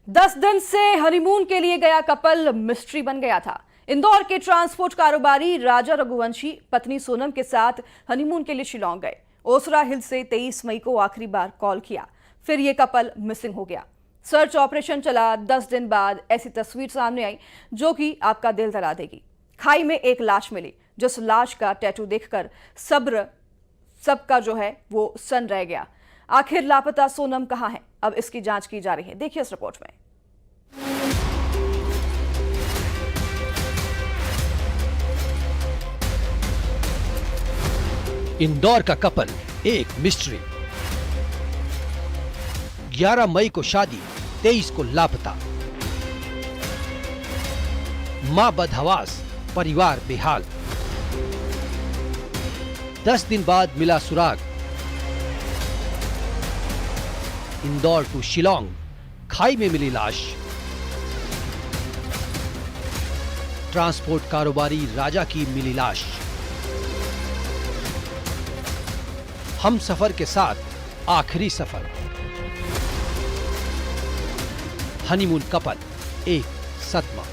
10 दिन से हनीमून के लिए गया कपल मिस्ट्री बन गया था। इंदौर के ट्रांसपोर्ट कारोबारी राजा रघुवंशी पत्नी सोनम के साथ हनीमून के लिए शिलांग गए। ओसरा हिल से 23 मई को आखिरी बार कॉल किया, फिर यह कपल मिसिंग हो गया। सर्च ऑपरेशन चला। 10 दिन बाद ऐसी तस्वीर सामने आई जो कि आपका दिल दहला देगी। खाई में एक लाश मिली, जिस लाश का टैटू देखकर सबका जो है वो सन रह गया। आखिर लापता सोनम कहां है, अब इसकी जांच की जा रही है। देखिए इस रिपोर्ट में। इंदौर का कपल एक मिस्ट्री। 11 मई को शादी, 23 को लापता। मां बदहवास, परिवार बेहाल। 10 दिन बाद मिला सुराग। इंदौर टू शिलांग, खाई में मिली लाश। ट्रांसपोर्ट कारोबारी राजा की मिली लाश। हम सफर के साथ आखिरी सफर। हनीमून कपल एक सदमा।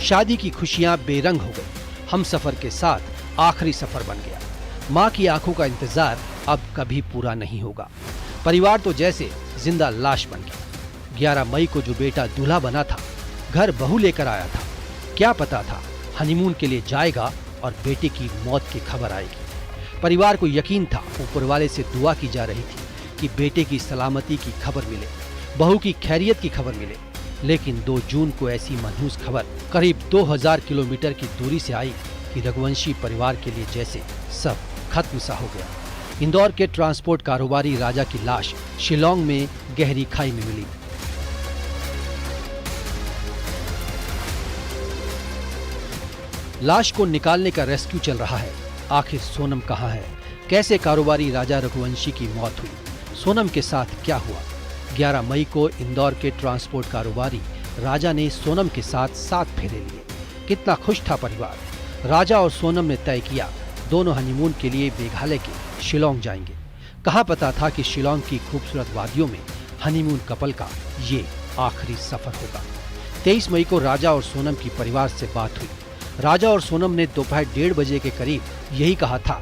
शादी की खुशियां बेरंग हो गई। हम सफर के साथ आखिरी सफर बन गया। मां की आंखों का इंतजार अब कभी पूरा नहीं होगा। परिवार तो जैसे जिंदा लाश बन गया। 11 मई को जो बेटा दूल्हा बना था, घर बहू लेकर आया था, क्या पता था हनीमून के लिए जाएगा और बेटे की मौत की खबर आएगी। परिवार को यकीन था, ऊपर वाले से दुआ की जा रही थी कि बेटे की सलामती की खबर मिले, बहू की खैरियत की खबर मिले। लेकिन 2 जून को ऐसी मनहूस खबर करीब 2000 किलोमीटर की दूरी से आई कि रघुवंशी परिवार के लिए जैसे सब खत्म सा हो गया। इंदौर के ट्रांसपोर्ट कारोबारी राजा की लाश शिलांग में गहरी खाई में मिली। लाश को निकालने का रेस्क्यू चल रहा है। आखिर सोनम कहां है? कैसे कारोबारी राजा रघुवंशी की मौत हुई? सोनम के साथ क्या हुआ? 11 मई को इंदौर के ट्रांसपोर्ट कारोबारी राजा ने सोनम के साथ 7 फेरे लिए। कितना खुश था परिवार। राजा और सोनम ने तय किया, दोनों हनीमून के लिए मेघालय के शिलांग जाएंगे। कहाँ पता था कि शिलांग की खूबसूरत वादियों में हनीमून कपल का ये आखिरी सफर होगा। 23 मई को राजा और सोनम की परिवार से बात हुई। राजा और सोनम ने दोपहर 1:30 बजे के करीब यही कहा था,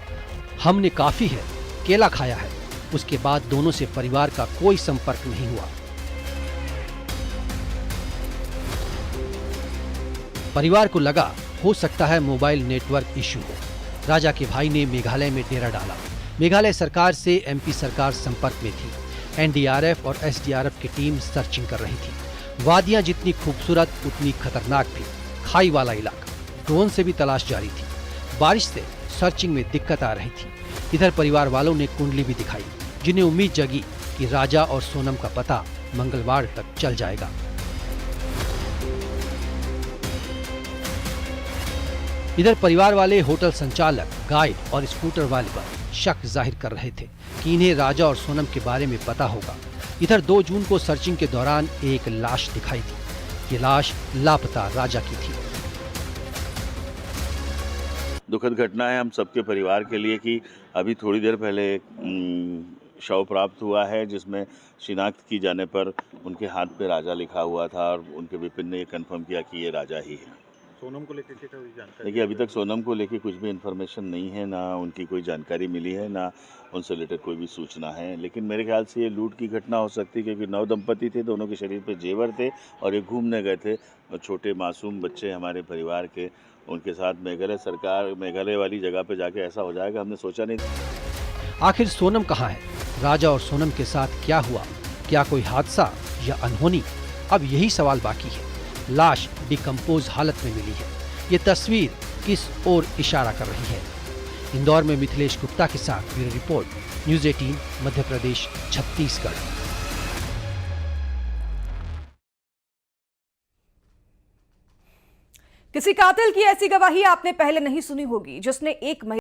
हमने काफी है, केला खाया है। उसके बाद दोनों से परिवार का कोई संपर्क नहीं हुआ। परिवार को लगा हो सकता है मोबाइल नेटवर्क इश्यू हो। राजा के भाई ने मेघालय में डेरा डाला। मेघालय सरकार से एमपी सरकार संपर्क में थी। एनडीआरएफ और एसडीआरएफ की टीम सर्चिंग कर रही थी। वादियां जितनी खूबसूरत उतनी खतरनाक थी। खाई वाला इलाका, ड्रोन से भी तलाश जारी थी। बारिश से सर्चिंग में दिक्कत आ रही थी। इधर परिवार वालों ने कुंडली भी दिखाई, जिन्हें उम्मीद जगी कि राजा और सोनम का पता मंगलवार तक चल जाएगा। इधर परिवार वाले होटल संचालक, गाइड और स्कूटर वाले पर शक जाहिर कर रहे थे कि इन्हें राजा और सोनम के बारे में पता होगा। इधर 2 जून को सर्चिंग के दौरान एक लाश दिखाई दी। ये लाश लापता राजा की थी। दुखद घटना है हम सबके परिवार के लिए कि अभी थोड़ी देर पहले शव प्राप्त हुआ है, जिसमें शिनाख्त की जाने पर उनके हाथ पे राजा लिखा हुआ था और उनके विपिन ने ये कंफर्म किया कि ये राजा ही है। सोनम को लेकर कोई जानकारी? देखिए, अभी तक सोनम को लेकर कुछ भी इन्फॉर्मेशन नहीं है, ना उनकी कोई जानकारी मिली है, ना उनसे रिलेटेड कोई भी सूचना है। लेकिन मेरे ख्याल से ये लूट की घटना हो सकती है, क्योंकि 9 दंपति थे, दोनों के शरीर पे जेवर थे और ये घूमने गए थे। छोटे मासूम बच्चे हमारे परिवार के, उनके साथ मेघालय वाली जगह पे जाके ऐसा हो जाएगा, हमने सोचा नहीं। आखिर सोनम कहाँ है? राजा और सोनम के साथ क्या हुआ? क्या कोई हादसा या अनहोनी? अब यही सवाल बाकी है। लाश डिकम्पोज हालत में मिली है। ये तस्वीर किस ओर इशारा कर रही है? इंदौर में मिथिलेश गुप्ता के साथ bureau report, news 18, Madhya Pradesh, Chhattisgarh. किसी कातिल की ऐसी गवाही आपने पहले नहीं सुनी होगी, जिसने एक